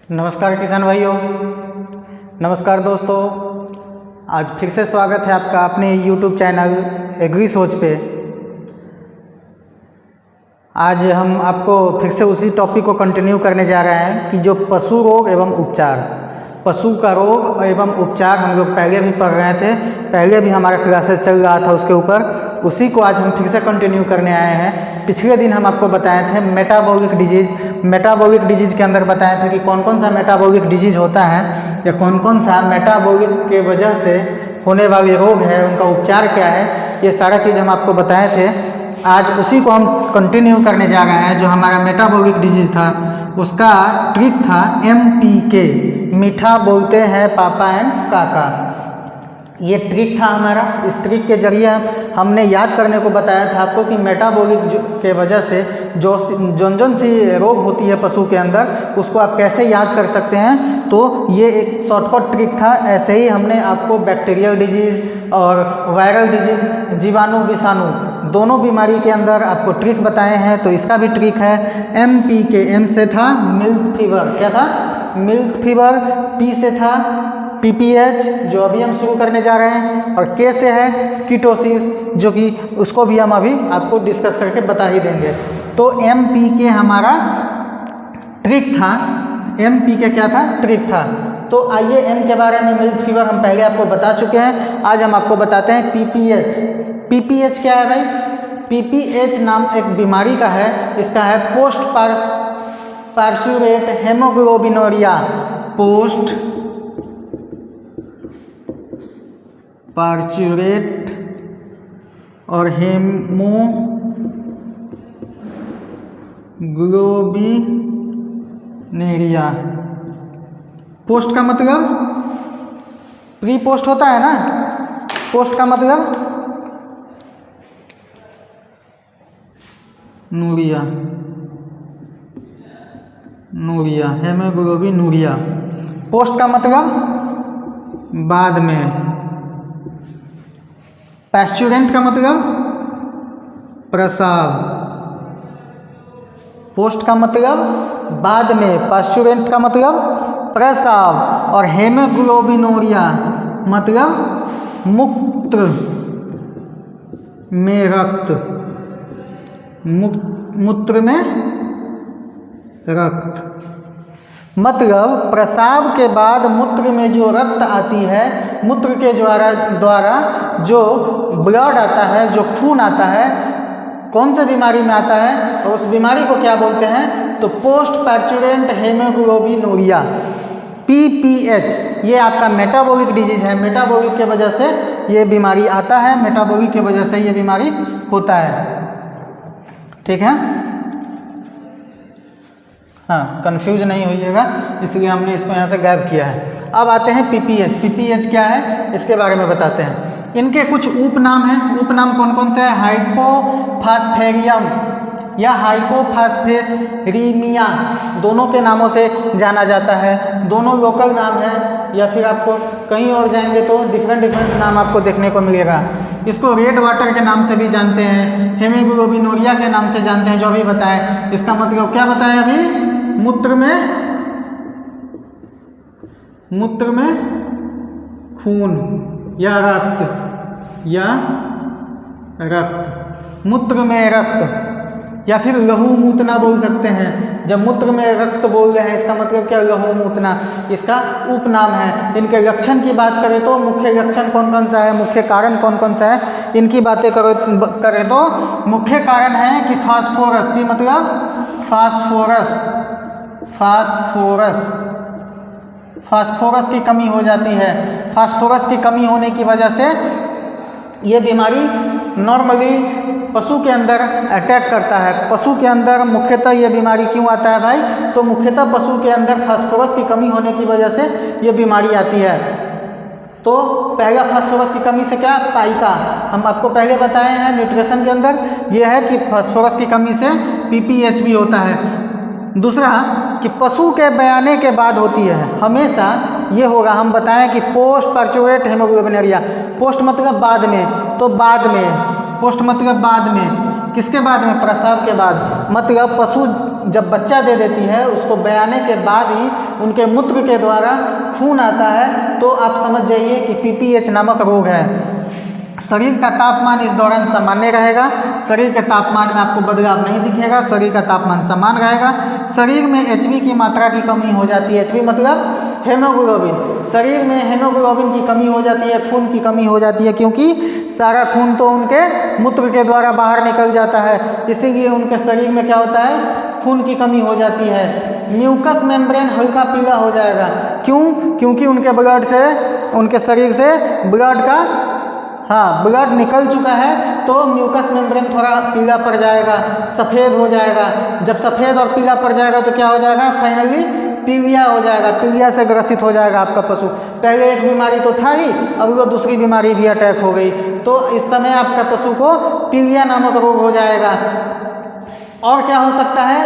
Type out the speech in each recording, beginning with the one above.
नमस्कार किसान भाइयों, नमस्कार दोस्तों। आज फिर से स्वागत है आपका अपने YouTube चैनल एग्री सोच पे। आज हम आपको फिर से उसी टॉपिक को कंटिन्यू करने जा रहे हैं कि जो पशु रोग एवं उपचार, पशु का रोग एवं उपचार हम लोग पहले भी पढ़ रहे थे, पहले भी हमारा क्लासेस चल रहा था उसके ऊपर, उसी को आज हम फिर से कंटिन्यू करने आए हैं। पिछले दिन हम आपको बताए थे मेटाबॉलिक डिजीज़ के अंदर बताया था कि कौन कौन सा मेटाबॉलिक डिजीज़ होता है या कौन कौन सा मेटाबॉलिक के वजह से होने वाले रोग है, उनका उपचार क्या है, ये सारा चीज़ हम आपको बताए थे। आज उसी को हम कंटिन्यू करने जा रहे हैं। जो हमारा मेटाबॉलिक डिजीज़ था उसका ट्रिक था MPK, मीठा बोलते हैं पापा एंड काका। ये ट्रिक था हमारा। इस ट्रिक के जरिए हमने याद करने को बताया था आपको कि मेटाबॉलिक के वजह से जौन सी रोग होती है पशु के अंदर, उसको आप कैसे याद कर सकते हैं। तो ये एक शॉर्टकट ट्रिक था। ऐसे ही हमने आपको बैक्टीरियल डिजीज़ और वायरल डिजीज़, जीवाणु विषाणु, दोनों बीमारी के अंदर आपको ट्रिक बताए हैं। तो इसका भी ट्रिक है MPK। M से था मिल्क फीवर, क्या था? Milk fever. P से था PPH, जो अभी हम शुरू करने जा रहे हैं, और K से है कीटोसिस, जो कि उसको भी हम अभी आपको डिस्कस करके बता ही देंगे। तो MPK हमारा ट्रिक था। MPK क्या था? ट्रिक था। तो आइए M के बारे में, मिल्क फीवर हम पहले आपको बता चुके हैं, आज हम आपको बताते हैं PPH। PPH क्या है भाई? PPH नाम एक बीमारी का है। इसका है पोस्ट पार्चुरेट हेमोग्लोबिनूरिया। पोस्ट पार्चुरेट और हेमोग्लोबिनेरिया। पोस्ट का मतलब प्री पोस्ट होता है ना, पोस्ट का मतलब नूरिया, हेमोग्लोबिनूरिया। पोस्ट का मतलब बाद में। पैस्चुरेंट का मतलब प्रसाव। पोस्ट का मतलब बाद में, पैस्चुरेंट का मतलब प्रसाव, और हेमोग्लोबिनूरिया मतलब मूत्र में रक्त, मूत्र में रक्त। मतलब प्रसाव के बाद मूत्र में जो रक्त आती है, मूत्र के द्वारा जो ब्लड आता है, जो खून आता है, कौन सी बीमारी में आता है, और उस बीमारी को क्या बोलते हैं? तो पोस्ट पैर्चुरेंट हेमोग्लोबिनूरिया, PPH। ये आपका मेटाबॉलिक डिजीज है। मेटाबॉलिक के वजह से ये बीमारी आता है, मेटाबॉलिक के वजह से ये बीमारी होता है। ठीक है, हाँ, कंफ्यूज नहीं होइएगा, इसलिए हमने इसको यहाँ से गायब किया है। अब आते हैं PPH। PPH क्या है, इसके बारे में बताते हैं। इनके कुछ उपनाम हैं। उपनाम कौन कौन से हैं? हाइपोफास्फेरियम या हाइपोफास्फेरीमिया, दोनों के नामों से जाना जाता है। दोनों लोकल नाम है, या फिर आपको कहीं और जाएंगे तो डिफरेंट नाम आपको देखने को मिलेगा। इसको रेड वाटर के नाम से भी जानते हैं, हेमोग्लोबिनूरिया के नाम से जानते हैं, जो अभी बताएं। इसका मतलब क्या बताया अभी? मूत्र में खून या रक्त, मूत्र में रक्त, या फिर लहू मूतना बोल सकते हैं। जब मूत्र में रक्त बोल रहे हैं, इसका मतलब क्या? लहू मूतना, इसका उपनाम है। इनके लक्षण की बात करें तो मुख्य लक्षण कौन कौन सा है, मुख्य कारण कौन कौन सा है, इनकी बातें करें तो मुख्य कारण है कि फास्फोरस की मतलब फास्फोरस की कमी हो जाती है। फास्फोरस की कमी होने की वजह से ये बीमारी नॉर्मली पशु के अंदर अटैक करता है। पशु के अंदर मुख्यतः ये बीमारी क्यों आता है भाई? तो मुख्यतः पशु के अंदर फास्फोरस की कमी होने की वजह से ये बीमारी आती है। तो पहला फास्फोरस की कमी से क्या? पाइका। हम आपको पहले बताए हैं न्यूट्रिशन के अंदर ये है कि फास्फोरस की कमी से PPH भी होता है। दूसरा कि पशु के बयाने के बाद होती है, हमेशा ये होगा। हम बताएं कि पोस्ट पार्चुरेट हेमोग्लोबिनूरिया, पोस्ट मतलब बाद में, तो बाद में, पोस्ट मतलब बाद में, किसके बाद में? प्रसव के बाद। मतलब पशु जब बच्चा दे देती है, उसको बयाने के बाद ही उनके मूत्र के द्वारा खून आता है तो आप समझ जाइए कि PPH नामक रोग है। शरीर का तापमान इस दौरान सामान्य रहेगा, शरीर के तापमान में आपको बदलाव नहीं दिखेगा, शरीर का तापमान समान रहेगा। शरीर में Hb की मात्रा की कमी हो जाती है, Hb मतलब हेमोग्लोबिन, शरीर में हेमोग्लोबिन की कमी हो जाती है, खून की कमी हो जाती है, क्योंकि सारा खून तो उनके मूत्र के द्वारा बाहर निकल जाता है, इसीलिए उनके शरीर में क्या होता है, खून की कमी हो जाती है। म्यूकस मेम्ब्रेन हल्का पीला हो जाएगा, क्यों? क्योंकि उनके ब्लड से, उनके शरीर से ब्लड का ब्लड निकल चुका है तो म्यूकस मेम्ब्रेन थोड़ा पीला पड़ जाएगा, सफ़ेद हो जाएगा। जब सफ़ेद और पीला पड़ जाएगा तो क्या हो जाएगा, फाइनली पीलिया हो जाएगा, पीलिया से ग्रसित हो जाएगा आपका पशु। पहले एक बीमारी तो था ही, अब वो दूसरी बीमारी भी अटैक हो गई, तो इस समय आपका पशु को पीलिया नामक रोग हो जाएगा। और क्या हो सकता है,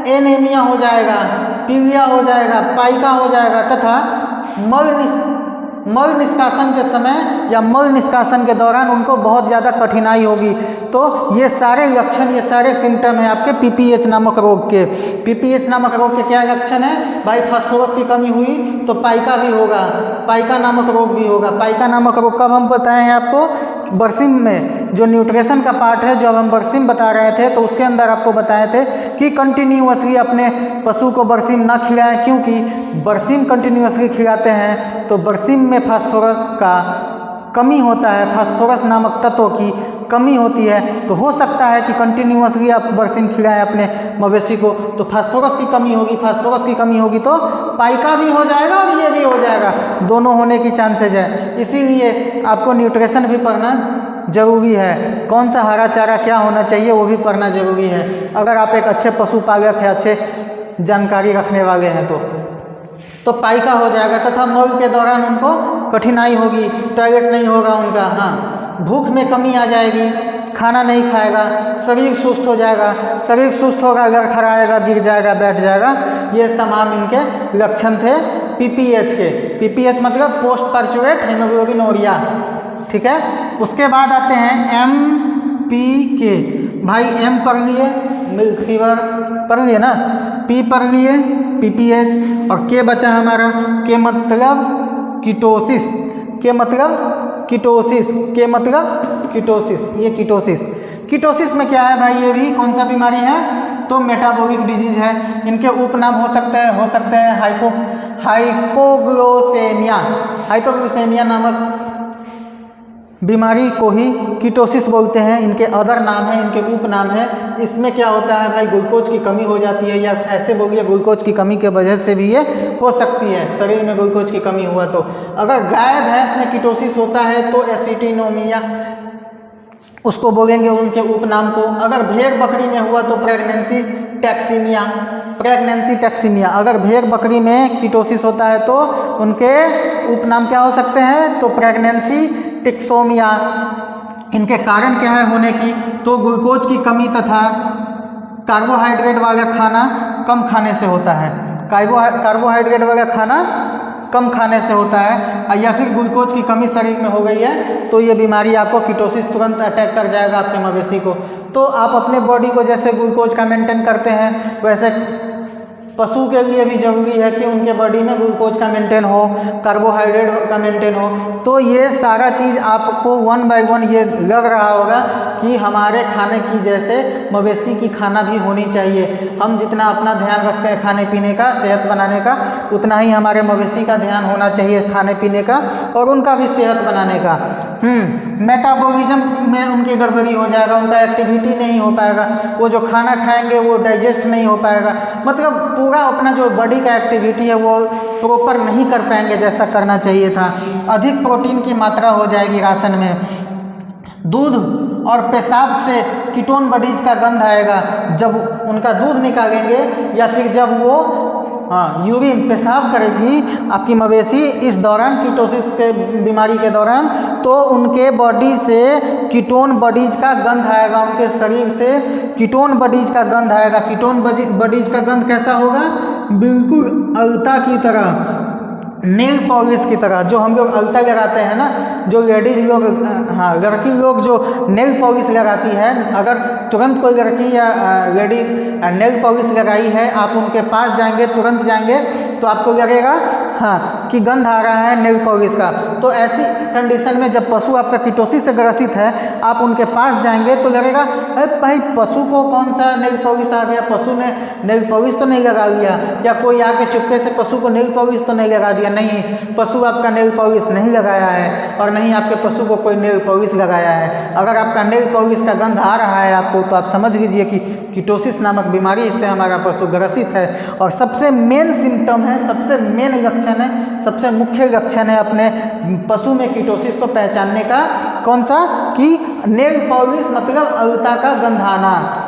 एनीमिया हो जाएगा, पीलिया हो जाएगा, पाइका हो जाएगा, तथा मल निष्कासन के समय या मल निष्कासन के दौरान उनको बहुत ज़्यादा कठिनाई होगी। तो ये सारे लक्षण, ये सारे सिम्टम हैं आपके PPH नामक रोग के। PPH नामक रोग के क्या लक्षण है भाई, फास्फोरस की कमी हुई तो पाइका भी होगा, पाइका नामक रोग भी होगा। पाइका नामक रोग कब हम बताएं आपको, बरसिम में जो न्यूट्रिशन का पार्ट है, जो अब हम बरसिम बता रहे थे तो उसके अंदर आपको बताए थे कि कंटिन्यूअसली अपने पशु को बरसिम ना खिलाएं, क्योंकि बरसिम कंटिन्यूअसली खिलाते हैं तो बरसिम में फास्फोरस का कमी होता है, फास्फोरस नामक तत्व की कमी होती है। तो हो सकता है कि कंटिन्यूअसली आप बरसिम खिलाएं अपने मवेशी को तो फास्फोरस की कमी होगी, फास्फोरस की कमी होगी तो पाइका भी हो जाएगा और ये भी हो जाएगा, दोनों होने की चांसेज है। इसीलिए आपको न्यूट्रिशन भी पढ़ना जरूरी है, कौन सा हरा चारा क्या होना चाहिए वो भी पढ़ना जरूरी है, अगर आप एक अच्छे पशुपालक हैं, अच्छे जानकारी रखने वाले हैं तो पाइका हो जाएगा। तथा मल के दौरान उनको कठिनाई होगी, टॉयलेट नहीं होगा उनका, भूख में कमी आ जाएगी, खाना नहीं खाएगा, शरीर सुस्त हो जाएगा, शरीर सुस्त होगा, लड़खड़ाएगा, गिर जाएगा, बैठ जाएगा। ये तमाम इनके लक्षण थे PPH के। PPH मतलब पोस्ट पार्चुरेट हेमोग्लोबिनूरिया, ठीक है। उसके बाद आते हैं MPK। भाई M पढ़ लिए, मिल्क फीवर पढ़ लिए ना, P पढ़ लिए PPH, और K बचा हमारा, K मतलब कीटोसिस, K मतलब कीटोसिस, K मतलब कीटोसिस, ये कीटोसिस। कीटोसिस में क्या है भाई, ये भी कौन सा बीमारी है, तो मेटाबॉलिक डिजीज है। इनके उपनाम हो सकते हैं हाइपोग्लाइसेमिया नामक बीमारी को ही कीटोसिस बोलते हैं। इनके अदर नाम है, इनके उपनाम है। इसमें क्या होता है भाई, ग्लूकोज की कमी हो जाती है, या ऐसे बोलिए ग्लूकोज की कमी के वजह से भी ये हो सकती है, शरीर में ग्लूकोज की कमी हुआ तो। अगर गाय भैंस में कीटोसिस होता है तो एसिटिनोमिया उसको बोलेंगे, उनके उपनाम को। अगर भेड़ बकरी में हुआ तो प्रेगनेंसी टैक्सीमिया। अगर भेड़ बकरी में कीटोसिस होता है तो उनके उपनाम क्या हो सकते हैं, तो प्रेगनेंसी टिक्सोमिया। इनके कारण क्या है होने की, तो ग्लूकोज की कमी तथा कार्बोहाइड्रेट वाला खाना कम खाने से होता है, कार्बोहाइड्रेट वाला खाना कम खाने से होता है, या फिर ग्लूकोज की कमी शरीर में हो गई है तो ये बीमारी आपको कीटोसिस तुरंत अटैक कर जाएगा आपके मवेशी को। तो आप अपने बॉडी को जैसे ग्लूकोज का मेंटेन करते हैं वैसे पशु के लिए भी जरूरी है कि उनके बॉडी में ग्लूकोज का मेंटेन हो, कार्बोहाइड्रेट का मेंटेन हो। तो ये सारा चीज़ आपको 1 बाय 1 ये लग रहा होगा कि हमारे खाने की जैसे मवेशी की खाना भी होनी चाहिए। हम जितना अपना ध्यान रखते हैं खाने पीने का, सेहत बनाने का, उतना ही हमारे मवेशी का ध्यान होना चाहिए खाने पीने का और उनका भी सेहत बनाने का। मेटाबॉलिज्म में उनकी गड़बड़ी हो जाएगा, उनका एक्टिविटी नहीं हो पाएगा, वो जो खाना खाएंगे वो डाइजेस्ट नहीं हो पाएगा, मतलब पूरा अपना जो बॉडी का एक्टिविटी है वो प्रॉपर नहीं कर पाएंगे जैसा करना चाहिए था। अधिक प्रोटीन की मात्रा हो जाएगी राशन में। दूध और पेशाब से कीटोन बॉडीज का गंध आएगा, जब उनका दूध निकालेंगे या फिर जब वो यूरिन पेशाब करेगी आपकी मवेशी इस दौरान, कीटोसिस के बीमारी के दौरान, तो उनके बॉडी से कीटोन बॉडीज का गंध आएगा, उनके शरीर से कीटोन बॉडीज का गंध आएगा। कीटोन बॉडीज का गंध कैसा होगा, बिल्कुल अलता की तरह, नेल पॉलिश की तरह जो हम लोग अलता लगाते हैं ना, जो लेडीज लोग, हाँ लड़की लोग जो नेल पॉलिश लगाती है, अगर तुरंत कोई लड़की या लेडी नेल पॉलिश लगाई है, आप उनके पास जाएंगे, तुरंत जाएंगे तो आपको लगेगा हाँ कि गंध आ रहा है नेल पॉलिश का। तो ऐसी कंडीशन में जब पशु आपका कीटोसिस से ग्रसित है, आप उनके पास जाएंगे तो लगेगा अरे भाई पशु को कौन सा नेल पॉलिश आ गया, पशु ने नेल पॉलिश तो नहीं लगा लिया, या कोई आके चुपके से पशु को नेल पॉलिश तो नहीं लगा दिया। नहीं, पशु आपका नेल पॉलिश नहीं लगाया है और नहीं आपके पशु को कोई नेल पॉलिश लगाया है। अगर आपका नेल पॉलिश का गंध आ रहा है आपको, तो आप समझ लीजिए कि कीटोसिस नामक बीमारी, इससे हमारा पशु ग्रसित है। और सबसे मेन सिम्टम है, सबसे मेन लक्षण है, सबसे मुख्य लक्षण है अपने पशु में कीटोसिस को पहचानने का, कौन सा, कि नेल पॉलिश मतलब अलता का गंध आना।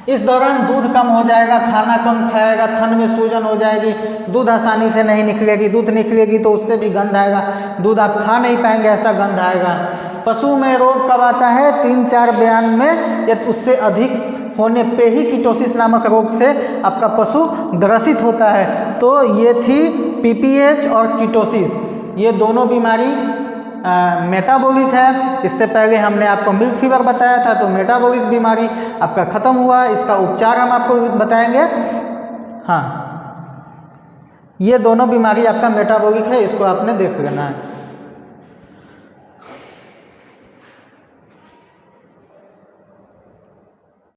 इस दौरान दूध कम हो जाएगा, खाना कम खाएगा, थन में सूजन हो जाएगी, दूध आसानी से नहीं निकलेगी, दूध निकलेगी तो उससे भी गंध आएगा, दूध आप खा नहीं पाएंगे, ऐसा गंध आएगा। पशु में रोग कब आता है? 3-4 बयान में या उससे अधिक होने पे ही कीटोसिस नामक रोग से आपका पशु ग्रसित होता है। तो ये थी पीपीएच और कीटोसिस, ये दोनों बीमारी मेटाबॉलिक है। इससे पहले हमने आपको मिल्क फीवर बताया था, तो मेटाबॉलिक बीमारी आपका खत्म हुआ। इसका उपचार हम आपको बताएंगे। हाँ, ये दोनों बीमारी आपका मेटाबॉलिक है, इसको आपने देख लेना है।